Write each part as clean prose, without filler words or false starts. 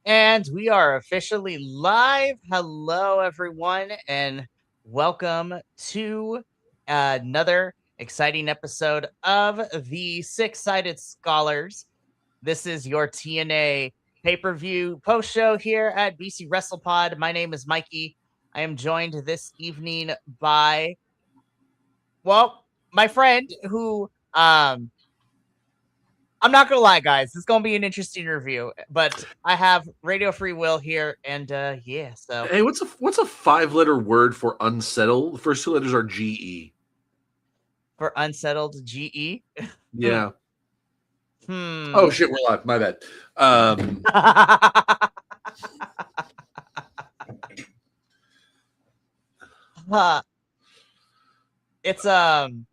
And we are officially live. Hello, everyone, and welcome to another exciting episode of the Six Sided Scholars. This is your TNA pay per view post show here at BC WrestlePod. My name is Mikey. I am joined this evening by, my friend who I'm not gonna lie, guys. This is gonna be an interesting review, but I have Radio Free Will here, and so Hey, what's a 5-letter word for unsettled? The first two letters are GE. for unsettled GE. Yeah. Hmm. Oh shit, we're live. My bad. It's I'm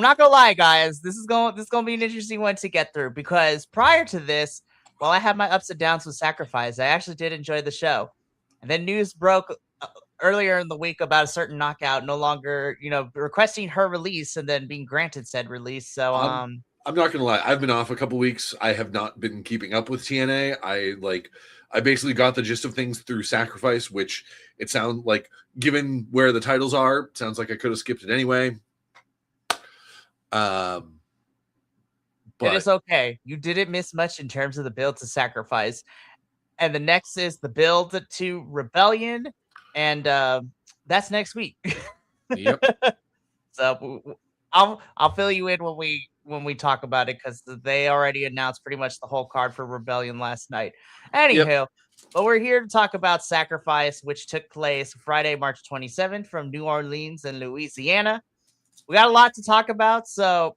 not gonna lie, guys. This is gonna be an interesting one to get through because prior to this, while I had my ups and downs with Sacrifice, I actually did enjoy the show. And then news broke earlier in the week about a certain knockout no longer, requesting her release and then being granted said release. So I'm not gonna lie. I've been off a couple weeks. I have not been keeping up with TNA. I basically got the gist of things through Sacrifice, which it sounds like, given where the titles are, sounds like I could have skipped it anyway. But it is okay. You didn't miss much in terms of the build to Sacrifice. And the next is the build to Rebellion. And that's next week. Yep. So I'll fill you in when we talk about it because they already announced pretty much the whole card for Rebellion last night. Anywho, but we're here to talk about Sacrifice, which took place Friday, March 27th from New Orleans and Louisiana. We got a lot to talk about, so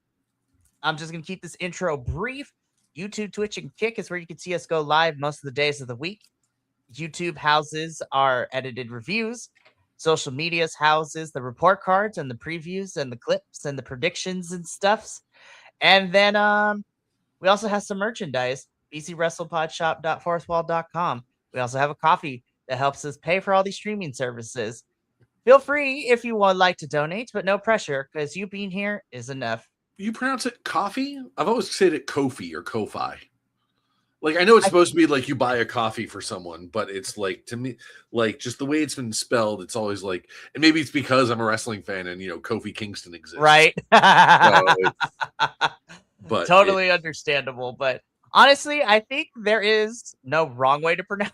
I'm just going to keep this intro brief. YouTube, Twitch, and Kick is where you can see us go live most of the days of the week. YouTube houses our edited reviews. Social media's houses the report cards and the previews and the clips and the predictions and stuffs. And then we also have some merchandise. bcwrestlepodshop.forthwall.com. We also have a coffee that helps us pay for all these streaming services. Feel free if you would like to donate, but no pressure because you being here is enough. You pronounce it coffee? I've always said it Kofi or Ko-Fi. Like, I know it's supposed to be like you buy a coffee for someone, but it's like, to me, like, just the way it's been spelled, it's always like, and maybe it's because I'm a wrestling fan and, Kofi Kingston exists. Right. But totally understandable. But honestly, I think there is no wrong way to pronounce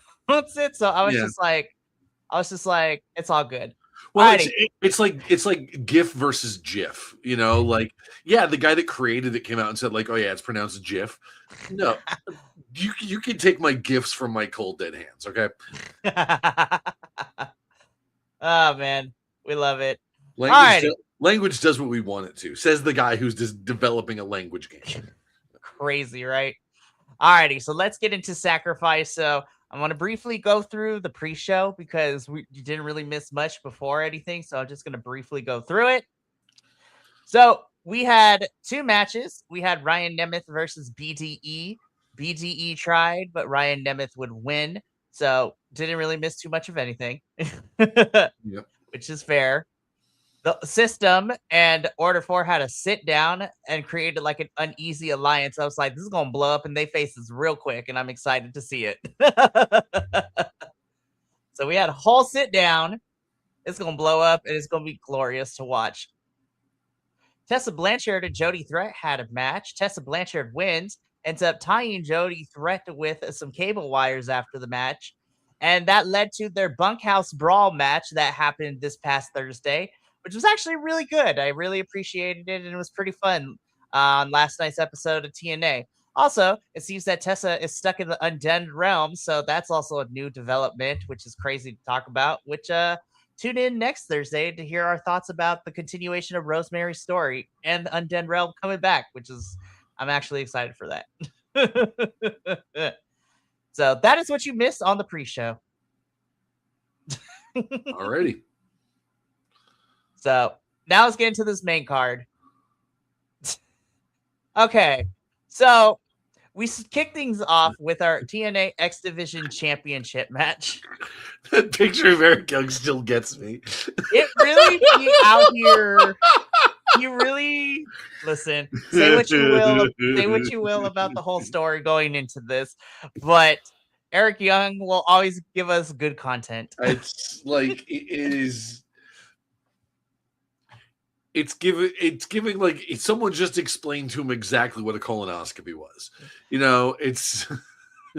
it. So I was just like, it's all good. Well, it's like GIF versus GIF, like, yeah, the guy that created it came out and said, like, oh yeah, it's pronounced GIF. No, you can take my GIFs from my cold dead hands, okay? Oh man, we love it. Language does what we want it to, says the guy who's just developing a language game. Crazy, right? Alrighty, so let's get into Sacrifice. So I want to briefly go through the pre-show because you didn't really miss much before anything. So I'm just going to briefly go through it. So we had two matches. We had Ryan Nemeth versus BDE. BDE tried, but Ryan Nemeth would win. So didn't really miss too much of anything, which is fair. The System and Order 4 had a sit down and created like an uneasy alliance. I was like, this is going to blow up in their faces real quick, and I'm excited to see it. So we had a whole sit down. It's going to blow up, and it's going to be glorious to watch. Tessa Blanchard and Jody Threat had a match. Tessa Blanchard wins, ends up tying Jody Threat with some cable wires after the match. And that led to their bunkhouse brawl match that happened this past Thursday, which was actually really good. I really appreciated it, and it was pretty fun on last night's episode of TNA. Also, it seems that Tessa is stuck in the Undead realm, so that's also a new development, which is crazy to talk about, which tune in next Thursday to hear our thoughts about the continuation of Rosemary's story and the Undead realm coming back, which is, I'm actually excited for that. So that is what you missed on the pre-show. Alrighty. So now let's get into this main card. Okay, so we kick things off with our TNA X Division Championship match. That picture of Eric Young still gets me. It really be out here. You really listen. Say what you will about the whole story going into this, but Eric Young will always give us good content. It's like it is. It's giving like someone just explained to him exactly what a colonoscopy was. You know, it's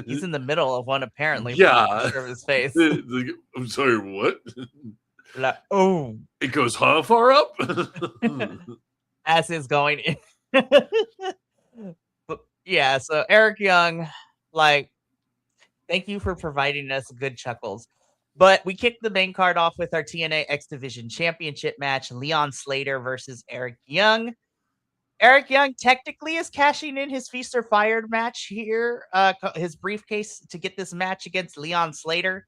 He's in the middle of one apparently from the yeah. picture of his face. I'm sorry, what? Like, oh, It goes how far up? as is going in. But yeah, so Eric Young, like, thank you for providing us good chuckles. But we kicked the main card off with our TNA X Division Championship match, Leon Slater versus Eric Young. Eric Young technically is cashing in his Feast or Fired match here, his briefcase to get this match against Leon Slater.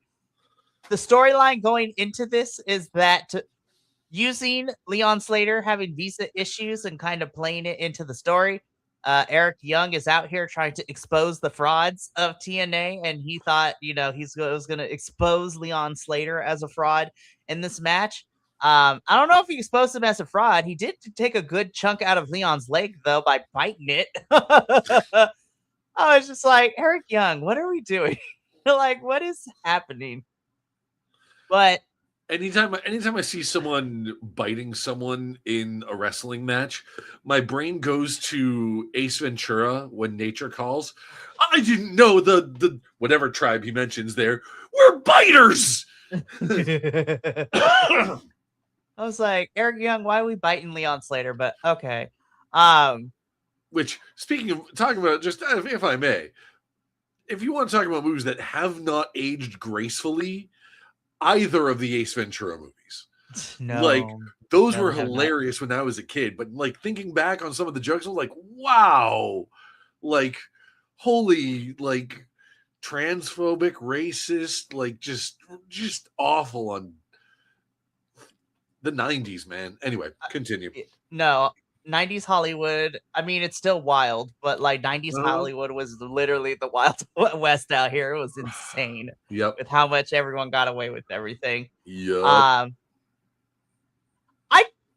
The storyline going into this is that using Leon Slater having visa issues and kind of playing it into the story, Eric Young is out here trying to expose the frauds of TNA, and he thought, he was going to expose Leon Slater as a fraud in this match. I don't know if he exposed him as a fraud. He did take a good chunk out of Leon's leg, though, by biting it. I was just like, Eric Young, what are we doing? Like, what is happening? But anytime I see someone biting someone in a wrestling match, my brain goes to Ace Ventura when nature calls. I didn't know the whatever tribe he mentions there were biters. I was like, Eric Young, why are we biting Leon Slater? But okay. Which, speaking of talking about, just if I may, if you want to talk about movies that have not aged gracefully, either of the Ace Ventura movies. No, like those no, were hilarious when I was a kid, but like thinking back on some of the jokes, I was like, wow, like holy, like transphobic, racist, like just awful on the 90s, man. Anyway, continue. No, 90s Hollywood. I mean, it's still wild, but like 90s Hollywood was literally the Wild West out here. It was insane. Yep. With how much everyone got away with everything. Yep.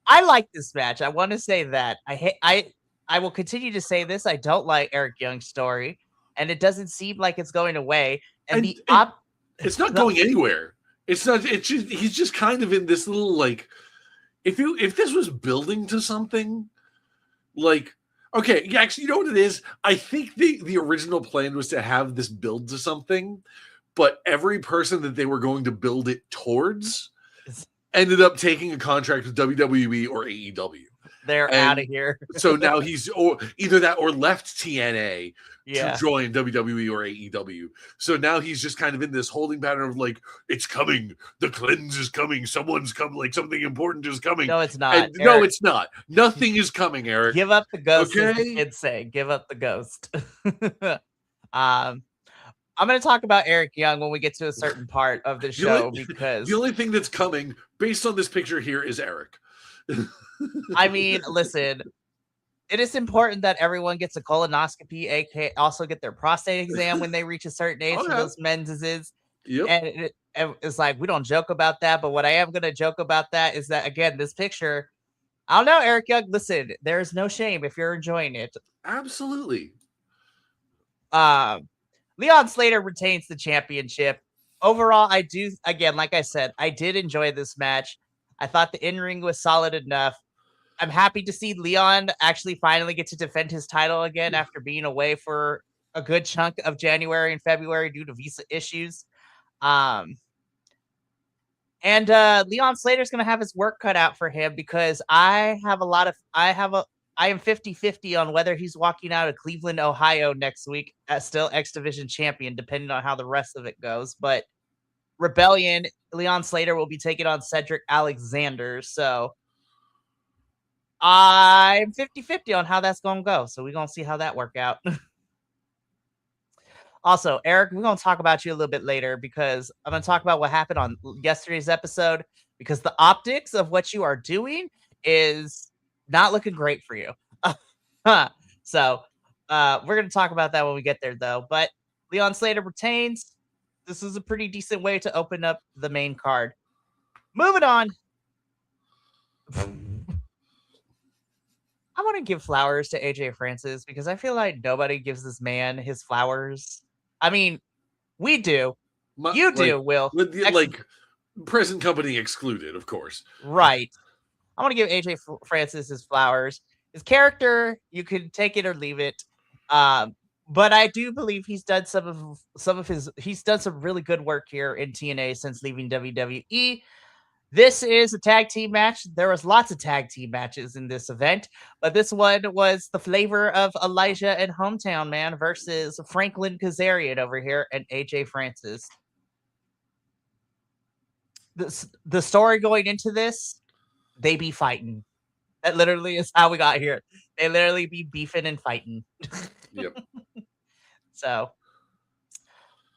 I like this match. I want to say that I will continue to say this. I don't like Eric Young's story, and it doesn't seem like it's going away. And it's not going anywhere. It's not. It's just he's just kind of in this little like. If this was building to something, like okay, yeah, actually, you know what it is? I think the original plan was to have this build to something, but every person that they were going to build it towards ended up taking a contract with WWE or AEW. They're out of here. So now he's either that or left TNA to join WWE or AEW. So now he's just kind of in this holding pattern of like, it's coming. The cleanse is coming. Someone's coming. Like something important is coming. No, it's not. No, it's not. Nothing is coming, Eric. Give up the ghost. Okay? As the kids say, give up the ghost. I'm going to talk about Eric Young when we get to a certain part of the show because the only thing that's coming based on this picture here is Eric. I mean, listen, it is important that everyone gets a colonoscopy, aka also get their prostate exam when they reach a certain age for those menses. Yep. And it's like, we don't joke about that. But what I am going to joke about that is that, again, this picture, I don't know, Eric Young, listen, there is no shame if you're enjoying it. Absolutely. Leon Slater retains the championship. Overall, I do, again, like I said, I did enjoy this match. I thought the in-ring was solid enough. I'm happy to see Leon actually finally get to defend his title again after being away for a good chunk of January and February due to visa issues. And Leon Slater's going to have his work cut out for him because I am 50-50 on whether he's walking out of Cleveland, Ohio next week as still X Division champion, depending on how the rest of it goes. But Rebellion, Leon Slater will be taking on Cedric Alexander. So I'm 50-50 on how that's going to go. So we're going to see how that work out. Also, Eric, we're going to talk about you a little bit later because I'm going to talk about what happened on yesterday's episode because the optics of what you are doing is not looking great for you. So we're going to talk about that when we get there, though. But Leon Slater retains. This is a pretty decent way to open up the main card. Moving on. I want to give flowers to AJ Francis because I feel like nobody gives this man his flowers. I mean, We do. You like, do, Will. with the, like present company excluded, of course. Right. I want to give AJ Francis his flowers. His character, you could take it or leave it. But I do believe he's done he's done some really good work here in TNA since leaving WWE. This is a tag team match. There was lots of tag team matches in this event, but this one was the flavor of Elijah and Hometown Man versus Franklin Kazarian over here and AJ Francis. The story going into this, they be fighting. That literally is how we got here. They literally be beefing and fighting. Yep. So,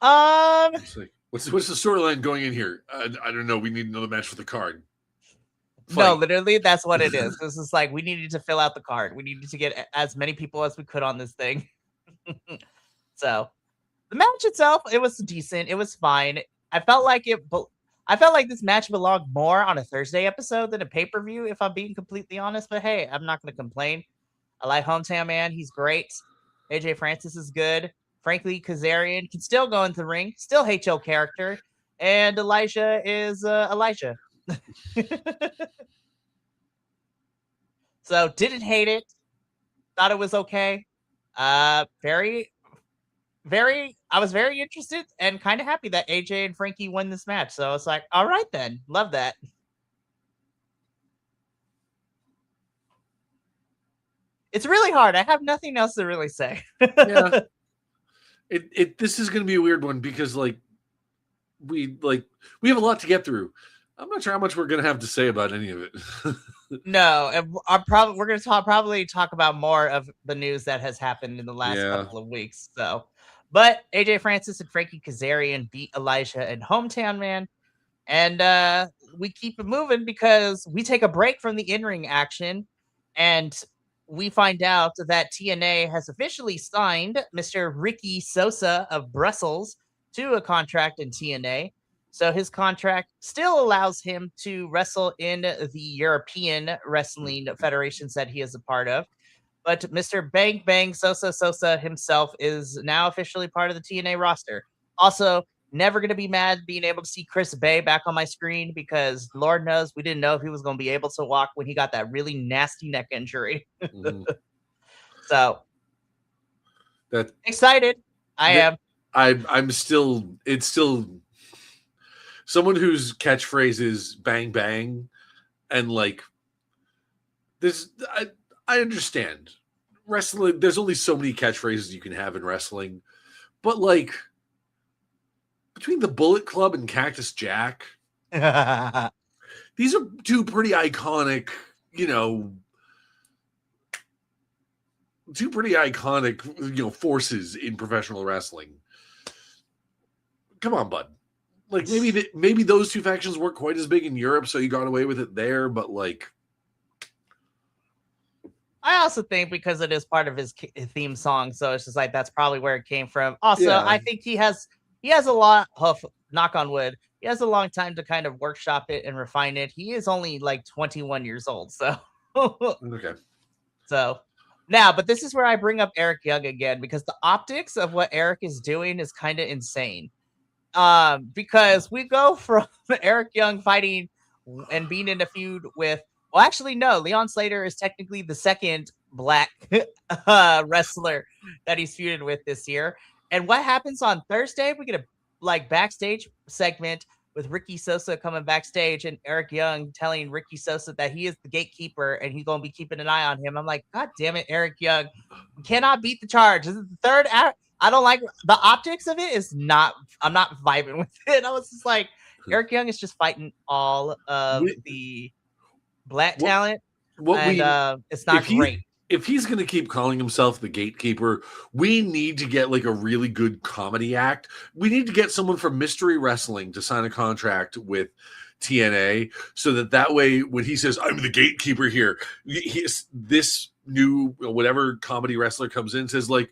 it's like, what's the storyline going in here? I don't know. We need another match for the card. Fight. No, literally, that's what it is. This is like we needed to fill out the card. We needed to get as many people as we could on this thing. So, the match itself, it was decent. It was fine. I felt like this match belonged more on a Thursday episode than a pay-per-view, if I'm being completely honest. But hey, I'm not going to complain. I like Hometown Man. He's great. AJ Francis is good. Frankly, Kazarian can still go into the ring. Still hate your character. And Elijah is Elijah. So, didn't hate it. Thought it was okay. I was very interested and kind of happy that AJ and Frankie won this match. So I was like, all right then. Love that. It's really hard. I have nothing else to really say. Yeah. This is going to be a weird one because we have a lot to get through. I'm not sure how much we're going to have to say about any of it. No, and we're going to probably talk about more of the news that has happened in the last couple of weeks. So, but AJ Francis and Frankie Kazarian beat Elijah and Hometown Man. And we keep it moving because we take a break from the in-ring action and we find out that TNA has officially signed Mr. Ricky Sosa of Brussels to a contract in TNA. So his contract still allows him to wrestle in the European wrestling federations that he is a part of. But Mr. Bang Bang Sosa himself is now officially part of the TNA roster. Also, never going to be mad being able to see Chris Bay back on my screen because Lord knows we didn't know if he was going to be able to walk when he got that really nasty neck injury. So, excited. I am. It's still someone whose catchphrase is bang bang and this. I understand wrestling. There's only so many catchphrases you can have in wrestling, but between the Bullet Club and Cactus Jack, these are two pretty iconic, forces in professional wrestling. Come on, bud. Maybe those two factions weren't quite as big in Europe, so you got away with it there, but I also think because it is part of his theme song, so it's just that's probably where it came from. Also, yeah. I think he has a lot of, knock on wood, he has a long time to kind of workshop it and refine it. He is only 21 years old, so. Okay. So, now, but this is where I bring up Eric Young again, because the optics of what Eric is doing is kind of insane. Because we go from Eric Young fighting and being in a feud with, well, actually, no, Leon Slater is technically the second black wrestler that he's feuded with this year. And what happens on Thursday? We get a backstage segment with Ricky Sosa coming backstage and Eric Young telling Ricky Sosa that he is the gatekeeper and he's going to be keeping an eye on him. I'm like, God damn it, Eric Young. We cannot beat the charge. This is the third hour. I don't like the optics of it. I'm not vibing with it. I was just like, Eric Young is just fighting all of the black talent. It's not great. If he's going to keep calling himself the gatekeeper, we need to get a really good comedy act. We need to get someone from Mystery Wrestling to sign a contract with TNA so that way when he says, I'm the gatekeeper here, this new whatever comedy wrestler comes in says I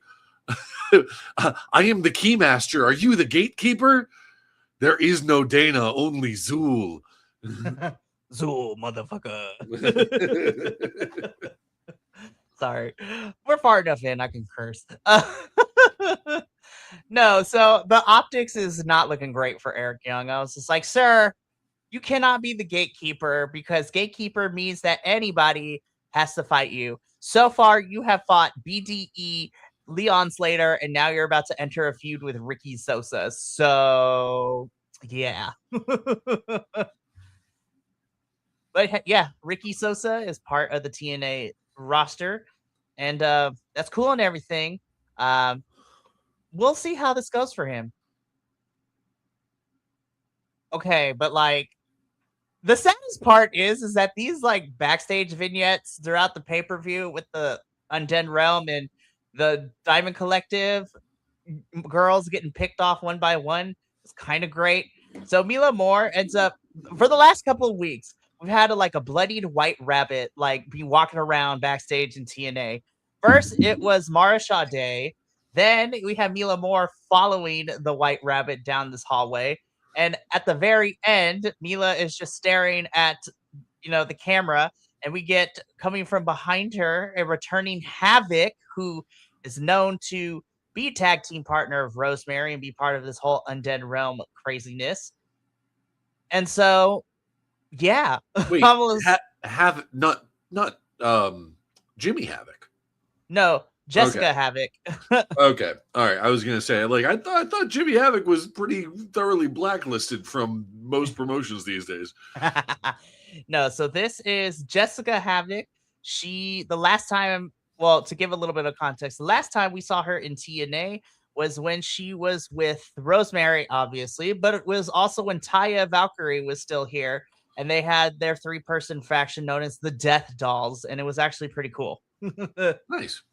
am the keymaster. Are you the gatekeeper? There is no Dana, only Zool. Zool, motherfucker. Sorry. We're far enough in. I can curse. No, so the optics is not looking great for Eric Young. I was just like, sir, you cannot be the gatekeeper because gatekeeper means that anybody has to fight you. So far, you have fought BDE, Leon Slater, and now you're about to enter a feud with Ricky Sosa. So, yeah. But yeah, Ricky Sosa is part of the TNA roster, and that's cool and everything. Um, we'll see how this goes for him. Okay, but like the saddest part is that these like backstage vignettes throughout the pay-per-view with the Undead Realm and the Diamond Collective girls getting picked off one by one is kind of great. So Mila Moore ends up for the last couple of weeks, we've had like a bloodied white rabbit like be walking around backstage in TNA. First, it was Mara Sade. Then we have Mila Moore following the white rabbit down this hallway. And at the very end, Mila is just staring at the camera, and we get coming from behind her a returning Havoc, who is known to be tag team partner of Rosemary and be part of this whole Undead Realm craziness. And so, yeah, Wait, have not Jimmy Havoc. No, Jessica Havoc. Okay, all right. I was gonna say, like, I thought Jimmy Havoc was pretty thoroughly blacklisted from most promotions these days. No, so this is Jessica Havoc. The last time, well, to give a little bit of context, the last time we saw her in TNA was when she was with Rosemary, obviously, but it was also when Taya Valkyrie was still here, and they had their 3-person faction known as the Death Dolls, and it was actually pretty cool. Nice.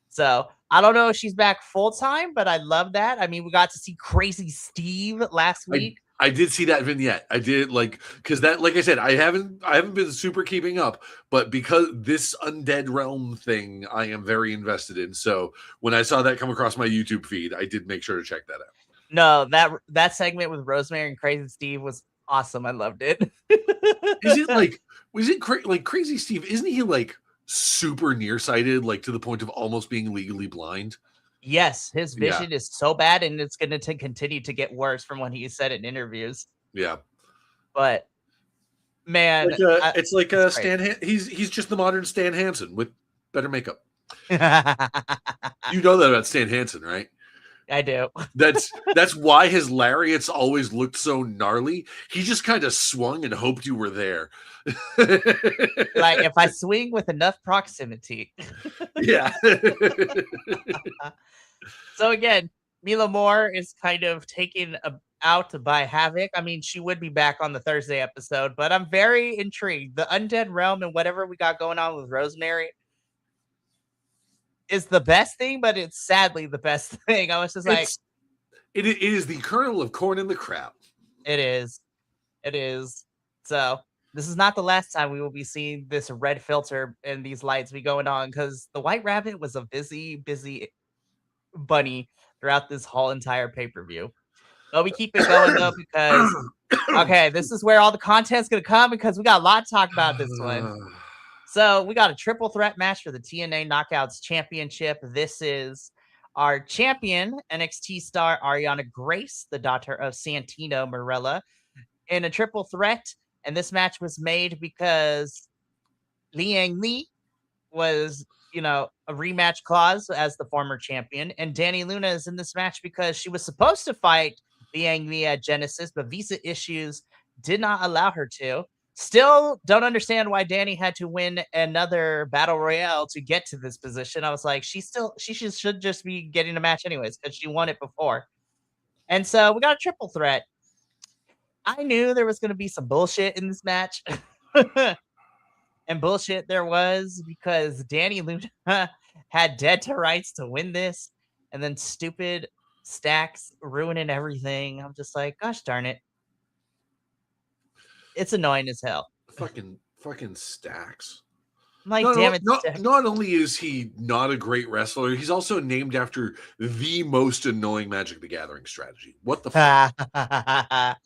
So I don't know if she's back full time, but I love that. I mean, we got to see Crazy Steve last week. I did see that vignette. I did because that, like I said, I haven't been super keeping up, but because this Undead Realm thing, I am very invested in. So when I saw that come across my YouTube feed, I did make sure to check that out. No, that segment with Rosemary and Crazy Steve was awesome. I loved it. Was it Crazy Steve? Isn't he like super nearsighted, like to the point of almost being legally blind? Yes, his vision is so bad, and it's going to continue to get worse from what he said in interviews. Yeah, but man, it's like Stan. He's just the modern Stan Hansen with better makeup. You know that about Stan Hansen, right? I do. That's why his lariats always looked so gnarly. He just kind of swung and hoped you were there. Like if I swing with enough proximity. Yeah. So again, Mila Moore is kind of taken out by Havoc. I mean, she would be back on the Thursday episode, but I'm very intrigued. The Undead Realm and whatever we got going on with Rosemary is the best thing, but it's sadly the best thing. I was just like, it is the kernel of corn in the crap. It is. So this is not the last time we will be seeing this red filter and these lights be going on, because the White Rabbit was a busy bunny throughout this whole entire pay-per-view. But we keep it going though, because okay, this is where all the content's gonna come, because we got a lot to talk about this one. So we got a triple threat match for the TNA Knockouts Championship. This is our champion, NXT star Ariana Grace, the daughter of Santino Marella, in a triple threat. And this match was made because Liang Li was, a rematch clause as the former champion. And Danny Luna is in this match because she was supposed to fight Liang Li at Genesis, but visa issues did not allow her to. Still don't understand why Danny had to win another battle royale to get to this position. I was like, she should just be getting a match anyways, because she won it before. And so we got a triple threat. I knew there was going to be some bullshit in this match. And bullshit there was, because Danny Luna had dead to rights to win this, and then stupid Stacks ruining everything. I'm just like, gosh darn it. It's annoying as hell. Fucking Stacks. I'm like, damn it. Not only is he not a great wrestler, he's also named after the most annoying Magic the Gathering strategy. What the fuck?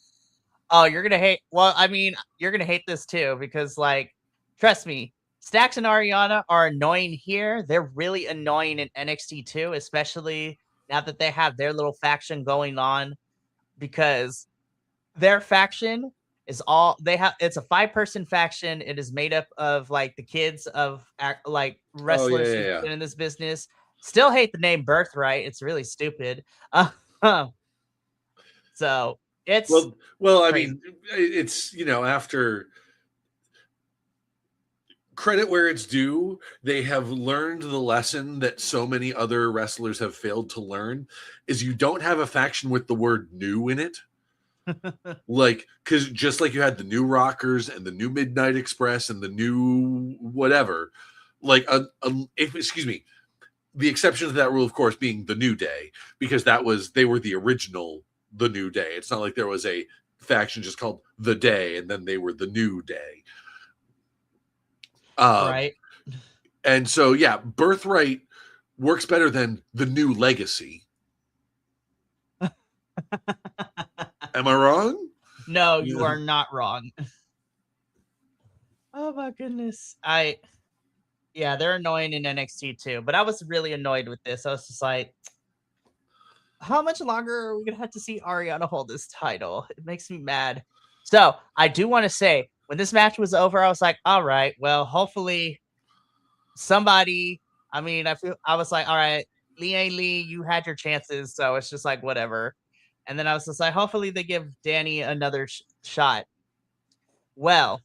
Oh, you're gonna hate. Well, I mean, you're gonna hate this too, because like, trust me, Stacks and Ariana are annoying here. They're really annoying in NXT too, especially now that they have their little faction going on, because their faction is all they have. It's a 5-person faction. It is made up of like the kids of like Oh yeah, wrestlers yeah, who've yeah. been in this business. Still hate the name Birthright. It's really stupid. So it's Well, I crazy. mean, it's after credit where it's due, they have learned the lesson that so many other wrestlers have failed to learn is you don't have a faction with the word new in it. Like, because just like you had the new Rockers and the new Midnight Express and the new whatever, like, excuse me, the exception to that rule, of course, being the New Day, because they were the original the New Day. It's not like there was a faction just called the Day and then they were the New Day. Right. And so, yeah, Birthright works better than the New Legacy. Am I wrong? No, you are not wrong. Oh my goodness. Yeah, they're annoying in NXT too, but I was really annoyed with this. I was just like, how much longer are we gonna have to see Ariana hold this title? It makes me mad. So I do want to say, when this match was over, I was like, all right, well, hopefully somebody. I mean, I was like, all right, Lee, you had your chances, so it's just like whatever. And then I was just like, hopefully they give Danny another shot. Well,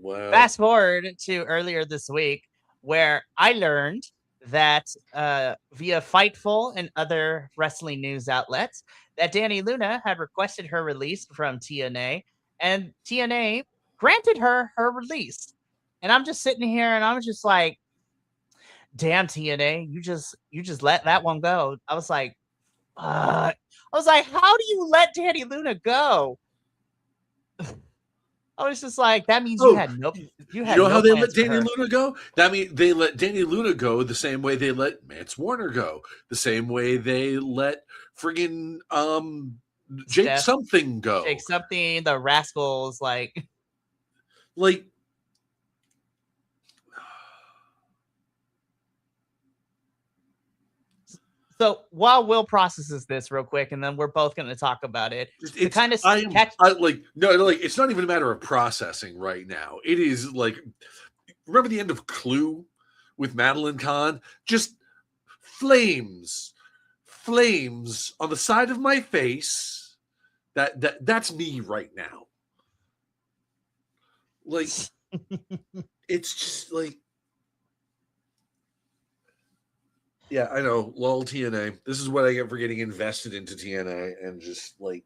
fast forward to earlier this week, where I learned that via Fightful and other wrestling news outlets that Danny Luna had requested her release from TNA, and TNA granted her release. And I'm just sitting here and I'm just like, damn, TNA, you just let that one go. I was like, I was like, how do you let Danny Luna go? I was just like, that means you had How no they let plans for Danny her. Luna go? That means they let Danny Luna go the same way they let Mance Warner go, the same way they let friggin' Jake Steph, something go. Jake something, the Rascals, like So while Will processes this real quick, and then we're both going to talk about it. It's kind of it's not even a matter of processing right now. It is like, remember the end of Clue with Madeline Kahn? Just flames on the side of my face. That's me right now. Like, it's just like, yeah, I know. Lol, TNA. This is what I get for getting invested into TNA and just like,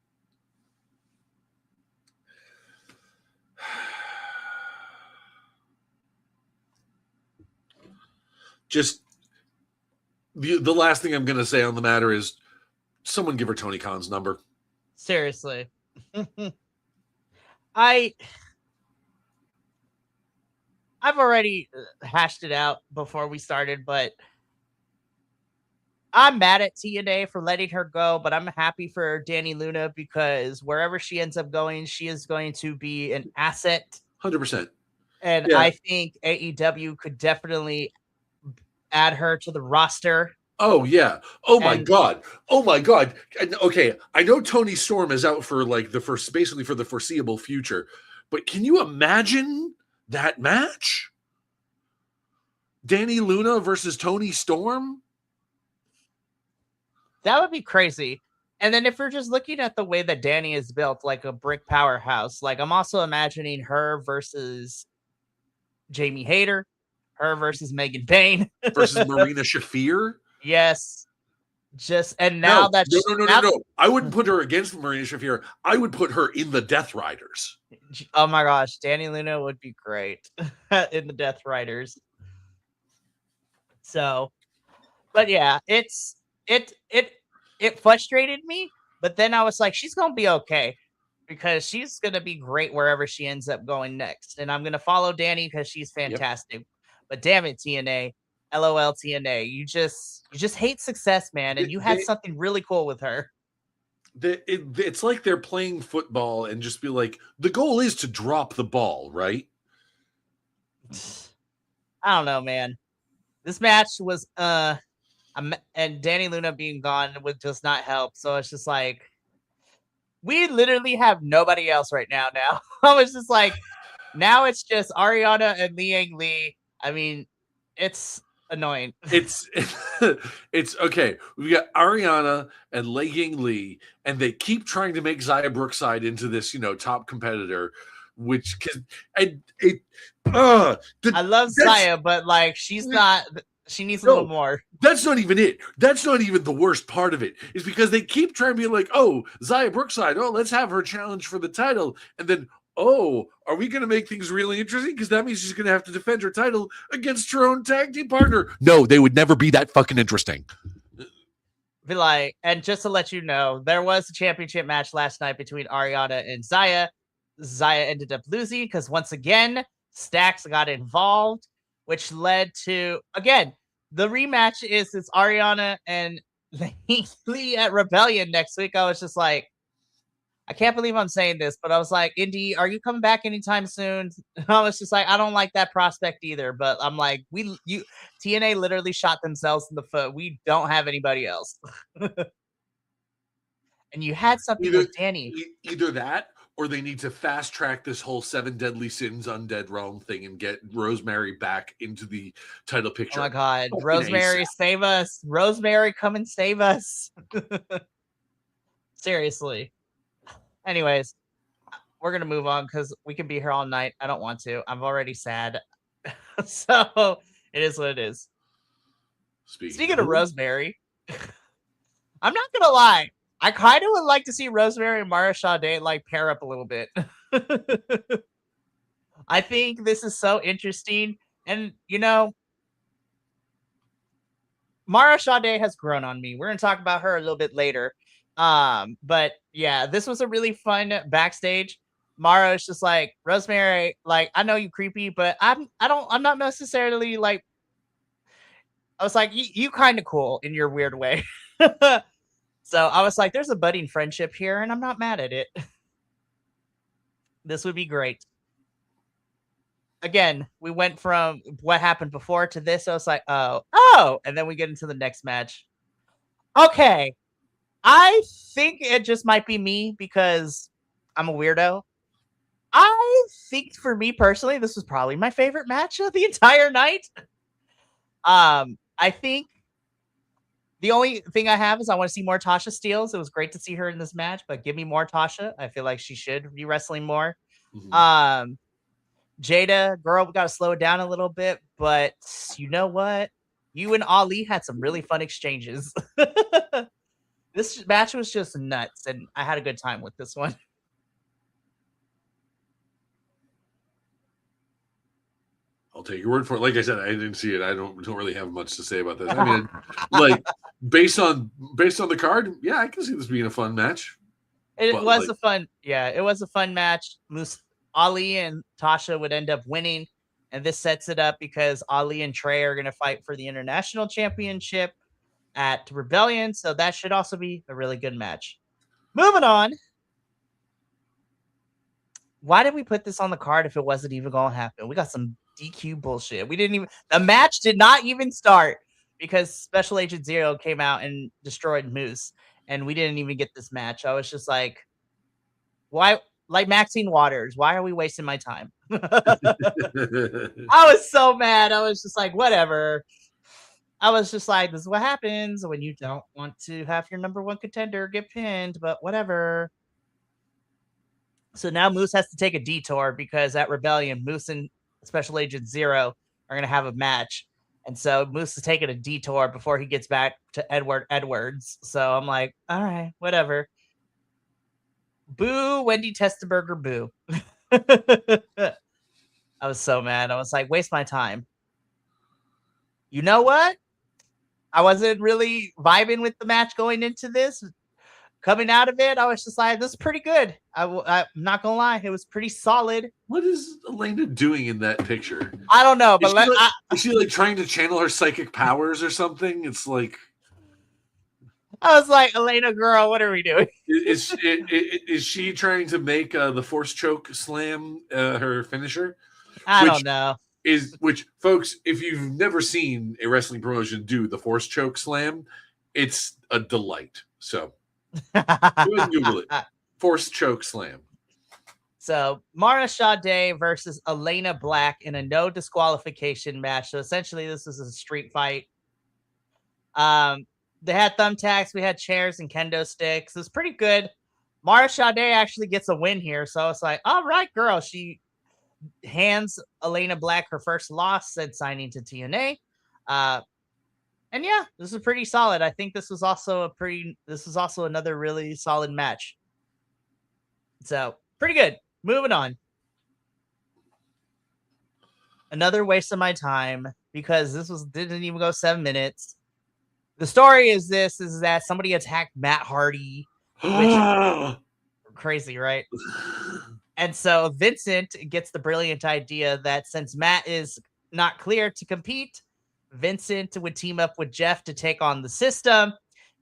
just the last thing I'm going to say on the matter is someone give her Tony Khan's number. Seriously. I've already hashed it out before we started, but I'm mad at TNA for letting her go, but I'm happy for Danny Luna because wherever she ends up going, she is going to be an asset. 100%. And yeah. I think AEW could definitely add her to the roster. Oh yeah. Oh my god. Okay, I know Tony Storm is out for like basically for the foreseeable future, but can you imagine that match? Danny Luna versus Tony Storm? That would be crazy. And then if we're just looking at the way that Danny is built, like a brick powerhouse, like I'm also imagining her versus Jamie Hayter, her versus Megan Payne versus Marina Shafir. Yes. And now no. I wouldn't put her against Marina Shafir. I would put her in the Death Riders. Oh my gosh, Danny Luna would be great in the Death Riders. So, but yeah, it frustrated me, but then I was like, she's gonna be okay because she's gonna be great wherever she ends up going next, and I'm gonna follow Danny because she's fantastic. Yep. But damn it, TNA, LOL TNA, you just hate success, man, and you had something really cool with her. It's like they're playing football and just be like, the goal is to drop the ball, right? I don't know, man. This match was And Danny Luna being gone would just not help. So it's just like we literally have nobody else right now. Now I was just like, now it's just Ariana and Liang Lee. I mean, it's annoying. It's it's okay. We got Ariana and Lei Ying Lee, and they keep trying to make Zaya Brookside into this, top competitor, which can it I love Zaya, but like she's not. She needs a little more. That's not even it. That's not even the worst part of it. Is because they keep trying to be like, oh, Zaya Brookside, oh, let's have her challenge for the title, and then oh, are we going to make things really interesting? Because that means she's going to have to defend her title against her own tag team partner. No, they would never be that fucking interesting. Be like, and just to let you know, there was a championship match last night between Ariana and Zaya. Zaya ended up losing because once again, Stacks got involved, which led to, again, the rematch is Ariana and Lee at Rebellion next week. I was just like, I can't believe I'm saying this, but I was like, Indy, are you coming back anytime soon? And I was just like, I don't like that prospect either. But I'm like, TNA literally shot themselves in the foot. We don't have anybody else. And you had something with Danny. Either that, or they need to fast track this whole 7 Deadly Sins Undead Realm thing and get Rosemary back into the title picture. Oh my God, Rosemary, save us! Rosemary, come and save us! Seriously. Anyways, we're going to move on because we can be here all night. I don't want to. I'm already sad. So it is what it is. Speaking of Rosemary, I'm not going to lie. I kind of would like to see Rosemary and Mara Sade like pair up a little bit. I think this is so interesting. And, Mara Sade has grown on me. We're going to talk about her a little bit later. But yeah, this was a really fun backstage. Mara is just like, Rosemary, like, I know you creepy, but I'm not necessarily like, I was like, you kind of cool in your weird way. So I was like, there's a budding friendship here and I'm not mad at it. This would be great. Again, we went from what happened before to this. I was like, oh, and then we get into the next match. Okay. I think it just might be me because I'm a weirdo. I think for me personally, this was probably my favorite match of the entire night. I think the only thing I have is I want to see more Tasha Steelz. It was great to see her in this match, but give me more Tasha. I feel like she should be wrestling more. Mm-hmm. Jada, girl, we got to slow it down a little bit, but you know what? You and Ali had some really fun exchanges. This match was just nuts, and I had a good time with this one. I'll take your word for it. Like I said, I didn't see it. I don't really have much to say about this. I mean, like based on the card, yeah, I can see this being a fun match. It was a fun match. Ali and Tasha would end up winning, and this sets it up because Ali and Trey are going to fight for the international championship at Rebellion, so that should also be a really good match. Moving on. Why did we put this on the card if it wasn't even going to happen? We got some DQ bullshit. The match did not even start because Special Agent Zero came out and destroyed Moose, and we didn't even get this match. I was just like, why? Like Maxine Waters, why are we wasting my time? I was so mad. I was just like, whatever. I was just like, this is what happens when you don't want to have your number one contender get pinned, but whatever. So now Moose has to take a detour because at Rebellion, Moose and Special Agent Zero are going to have a match. And so Moose is taking a detour before he gets back to Edwards. So I'm like, all right, whatever. Boo, Wendy Testenberger, boo. I was so mad. I was like, waste my time. You know what? I wasn't really vibing with the match going into this. Coming out of it, I was just like, this is pretty good. I'm not going to lie. It was pretty solid. What is Elena doing in that picture? I don't know. But is she like trying to channel her psychic powers or something? It's like... I was like, Elena, girl, what are we doing? Is she trying to make the force choke slam her finisher? I don't know. which folks, if you've never seen a wrestling promotion do the force choke slam, it's a delight. So go ahead and Google it. Force choke slam. So Mara Sade versus Elena Black in a no disqualification match. So essentially, this is a street fight. They had thumbtacks, we had chairs and kendo sticks. It was pretty good. Mara Sade actually gets a win here, so it's like, all right, girl. She hands Elena Black her first loss since signing to TNA. And yeah, this is pretty solid. I think this was also another really solid match. So pretty good. Moving on. Another waste of my time because didn't even go 7 minutes. The story is that somebody attacked Matt Hardy, which crazy, right? And so Vincent gets the brilliant idea that since Matt is not clear to compete, Vincent would team up with Jeff to take on the System.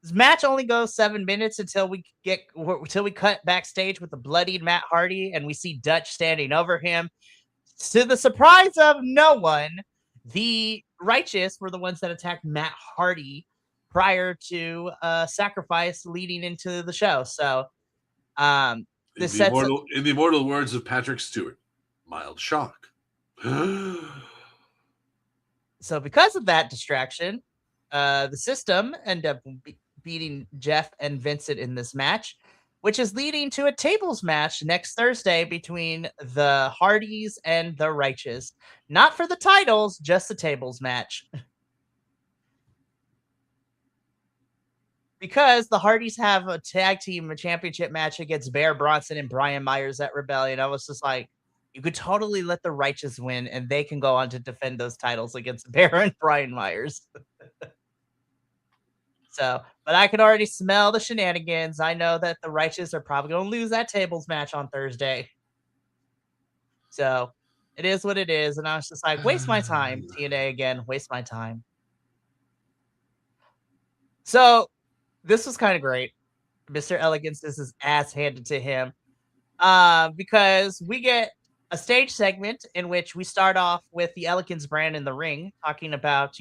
This match only goes 7 minutes until we cut backstage with the bloodied Matt Hardy and we see Dutch standing over him. To the surprise of no one, the Righteous were the ones that attacked Matt Hardy prior to Sacrifice leading into the show. So this in the immortal words of Patrick Stewart, mild shock. So because of that distraction, the System end up beating Jeff and Vincent in this match, which is leading to a tables match next Thursday between the Hardys and the Righteous. Not for the titles, just the tables match. Because the Hardys have a tag team a championship match against Bear Bronson and Brian Myers at Rebellion. I was just like, you could totally let the Righteous win and they can go on to defend those titles against Bear and Brian Myers. So, but I can already smell the shenanigans. I know that the Righteous are probably going to lose that tables match on Thursday. So it is what it is. And I was just like, waste my time. TNA again, waste my time. So this was kind of great. Mr. Elegance, this is ass handed to him. Because we get a stage segment in which we start off with the Elegance brand in the ring, talking about,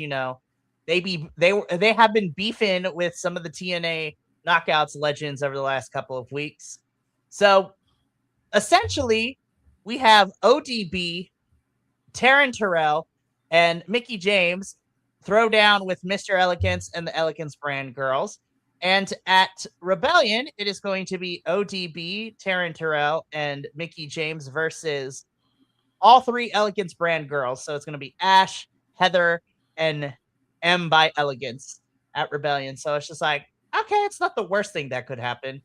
they have been beefing with some of the TNA Knockouts legends over the last couple of weeks. So essentially, we have ODB, Taryn Terrell, and Mickie James throw down with Mr. Elegance and the Elegance brand girls. And at Rebellion, it is going to be ODB, Taryn Terrell, and Mickie James versus all three Elegance brand girls. So it's going to be Ash, Heather, and M by Elegance at Rebellion. So it's just like, okay, it's not the worst thing that could happen.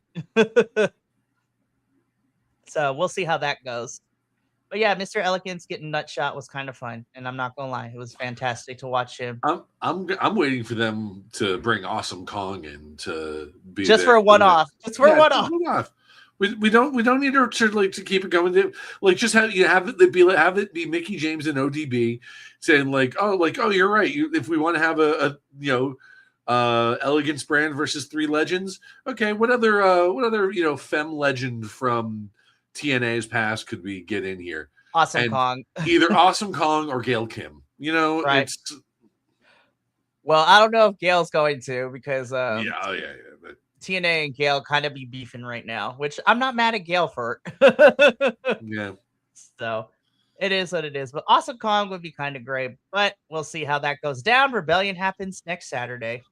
So we'll see how that goes. But yeah, Mr. Elegance getting nut shot was kind of fun, and I'm not gonna lie, it was fantastic to watch him. I'm waiting for them to bring Awesome Kong in to be just for a one-off. Just for a one-off. We don't need her to keep it going. Like just have it be Mickie James and ODB saying oh you're right. If we want to have a Elegance brand versus three legends, okay. What other femme legend from TNA's past could we get in here? Awesome Kong. Either Awesome Kong or Gail Kim. Right. It's. Well, I don't know if Gail's going to because But TNA and Gail kind of be beefing right now, which I'm not mad at Gail for. Yeah. So it is what it is. But Awesome Kong would be kind of great. But we'll see how that goes down. Rebellion happens next Saturday.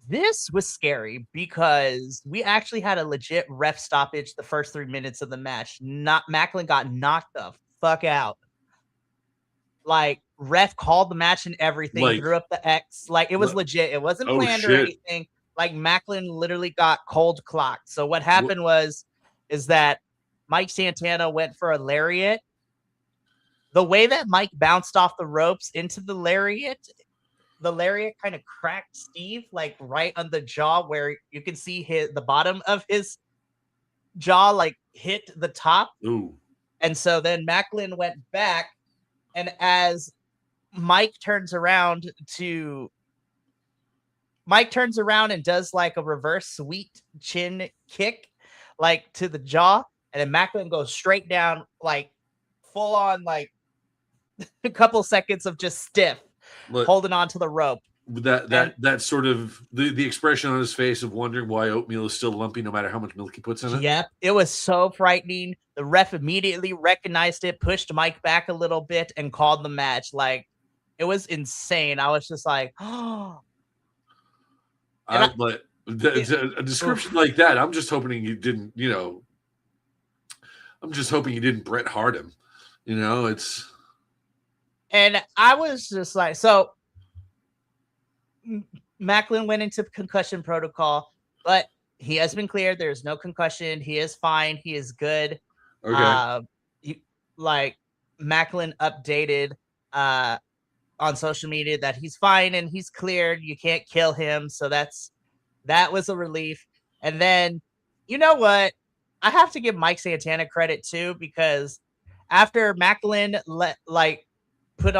This was scary because we actually had a legit ref stoppage the first 3 minutes of the match. Macklin got knocked the fuck out. Like, ref called the match and everything, threw up the X. Like, it was legit. It wasn't planned or anything. Like, Macklin literally got cold clocked. So what happened is that Mike Santana went for a lariat. The way that Mike bounced off the ropes into the lariat kind of cracked Steve like right on the jaw, where you can see the bottom of his jaw like hit the top. Ooh. And so then Macklin went back, and as Mike turns around and does like a reverse sweet chin kick like to the jaw, and then Macklin goes straight down, like full on, like a couple seconds of just stiff, But holding on to the rope. And that sort of the expression on his face of wondering why oatmeal is still lumpy no matter how much milk he puts in it. yep, it was so frightening. The ref immediately recognized it, pushed Mike back a little bit, and called the match. Like, it was insane. I was just like, oh. But a description like that, I'm just hoping he didn't, I'm just hoping he didn't Bret Hart him. It's. And I was just like, so Macklin went into concussion protocol, but he has been cleared. There's no concussion. He is fine. He is good. Okay. Like Macklin updated on social media that he's fine and he's cleared. You can't kill him. So that was a relief. And then, you know what? I have to give Mike Santana credit too, because after Macklin put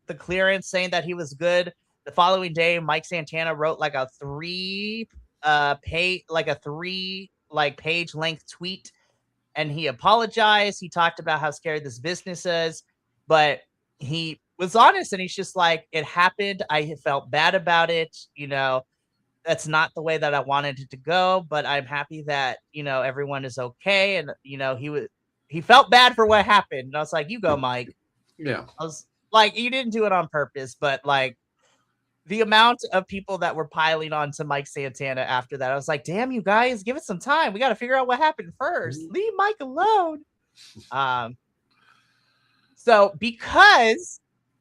the clearance saying that he was good, the following day Mike Santana wrote like a three page length tweet, and he apologized. He talked about how scary this business is, but he was honest, and he's just like, it happened. I felt bad about it. That's not the way that I wanted it to go, but I'm happy that, everyone is okay. And, he felt bad for what happened. And I was like, you go, Mike. Yeah. I was like, you didn't do it on purpose, but like the amount of people that were piling on to Mike Santana after that, I was like, damn, you guys, give it some time. We got to figure out what happened first. Leave Mike alone. So because,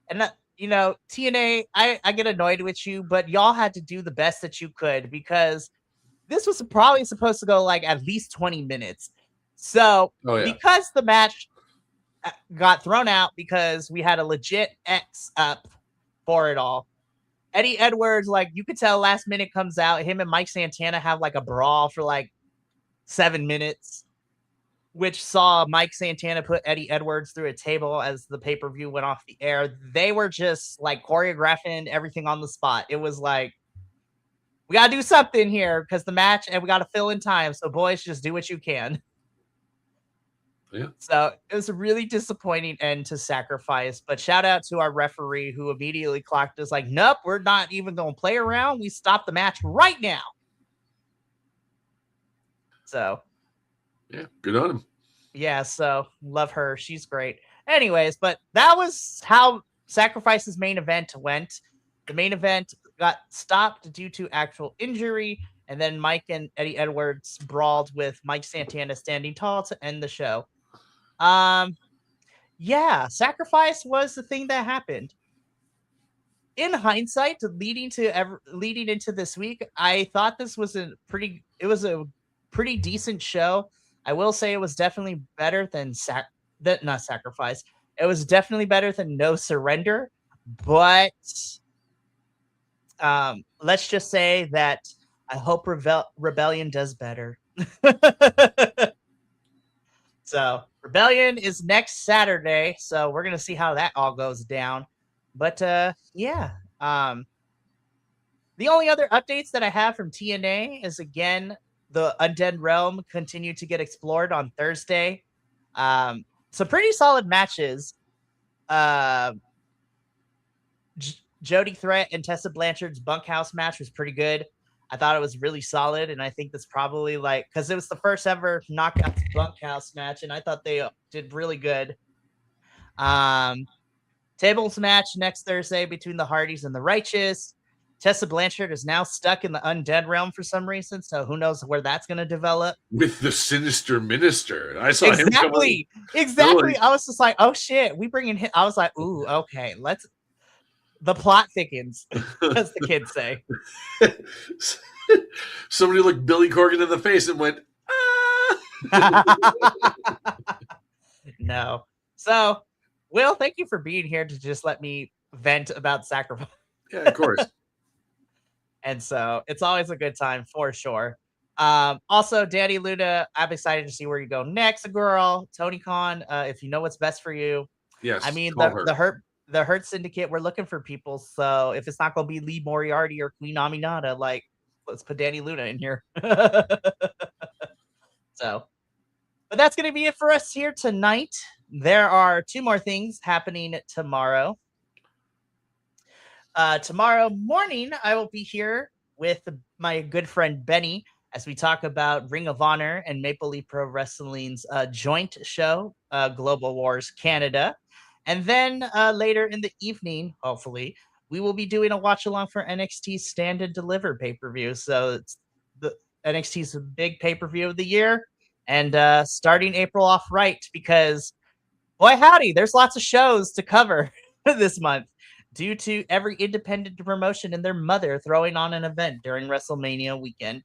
and TNA, I get annoyed with you, but y'all had to do the best that you could, because this was probably supposed to go like at least 20 minutes. So because the match got thrown out because we had a legit X up for it all, Eddie Edwards, like you could tell last minute comes out, him and Mike Santana have like a brawl for like 7 minutes, which saw Mike Santana put Eddie Edwards through a table as the pay-per-view went off the air. They were just like choreographing everything on the spot. It was like, we got to do something here because the match, and we got to fill in time. So boys, just do what you can. Yeah. So it was a really disappointing end to Sacrifice, but shout out to our referee who immediately clocked us like, nope, we're not even going to play around. We stop the match right now. So yeah, good on him. Yeah, so love her. She's great. Anyways, but that was how Sacrifice's main event went. The main event got stopped due to actual injury, and then Mike and Eddie Edwards brawled with Mike Santana standing tall to end the show. Yeah, Sacrifice was the thing that happened. In hindsight, leading into this week, I thought this was a pretty decent show. I will say it was definitely better than not Sacrifice. It was definitely better than No Surrender, but let's just say that I hope Rebellion does better. So Rebellion is next Saturday, so we're gonna see how that all goes down. But yeah. The only other updates that I have from TNA is, again, the Undead Realm continued to get explored on Thursday. Some pretty solid matches. Jody Threat and Tessa Blanchard's bunkhouse match was pretty good. I thought it was really solid, and I think that's probably because it was the first ever Knockouts bunkhouse match, and I thought they did really good. Tables match next Thursday between the Hardys and the Righteous. Tessa Blanchard is now stuck in the Undead Realm for some reason, so who knows where that's going to develop. With the Sinister Minister. I saw him Exactly. I was just like, oh shit, we bring in him. I was like, ooh, okay, the plot thickens, as the kids say. Somebody looked Billy Corgan in the face and went, ah! No. So, Will, thank you for being here to just let me vent about Sacrifice. Yeah, of course. And so it's always a good time for sure. Also, Danny Luna, I'm excited to see where you go next, girl. Tony Khan, if you know what's best for you. Yes. I mean, the Hurt Syndicate, we're looking for people. So if it's not going to be Lee Moriarty or Queen Aminata, let's put Danny Luna in here. So But that's going to be it for us here tonight. There are 2 more things happening tomorrow. Tomorrow morning, I will be here with my good friend Benny as we talk about Ring of Honor and Maple Leaf Pro Wrestling's joint show, Global Wars Canada. And then later in the evening, hopefully, we will be doing a watch along for NXT's Stand and Deliver pay per view. So it's the NXT's big pay per view of the year, and starting April off right because boy howdy, there's lots of shows to cover this month due to every independent promotion and their mother throwing on an event during WrestleMania weekend,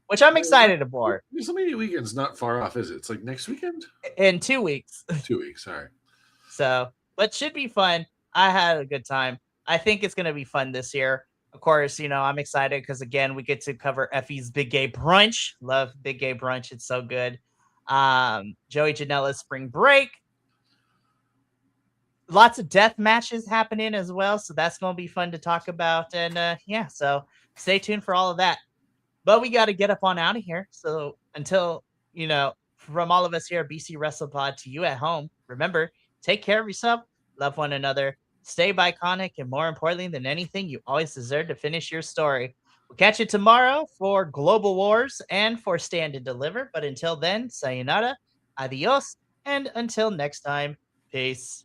which I'm excited for. WrestleMania weekend's not far off, is it? It's like next weekend? In 2 weeks. 2 weeks, all right. So, but should be fun. I had a good time. I think it's going to be fun this year. Of course, I'm excited because, again, we get to cover Effie's Big Gay Brunch. Love Big Gay Brunch. It's so good. Joey Janela's Spring Break. Lots of death matches happening as well, so that's going to be fun to talk about. And yeah, so stay tuned for all of that. But we got to get up on out of here. So until, from all of us here at BC WrestlePod to you at home, remember, take care of yourself, love one another, stay iconic, and more importantly than anything, you always deserve to finish your story. We'll catch you tomorrow for Global Wars and for Stand and Deliver. But until then, sayonara, adios, and until next time, peace.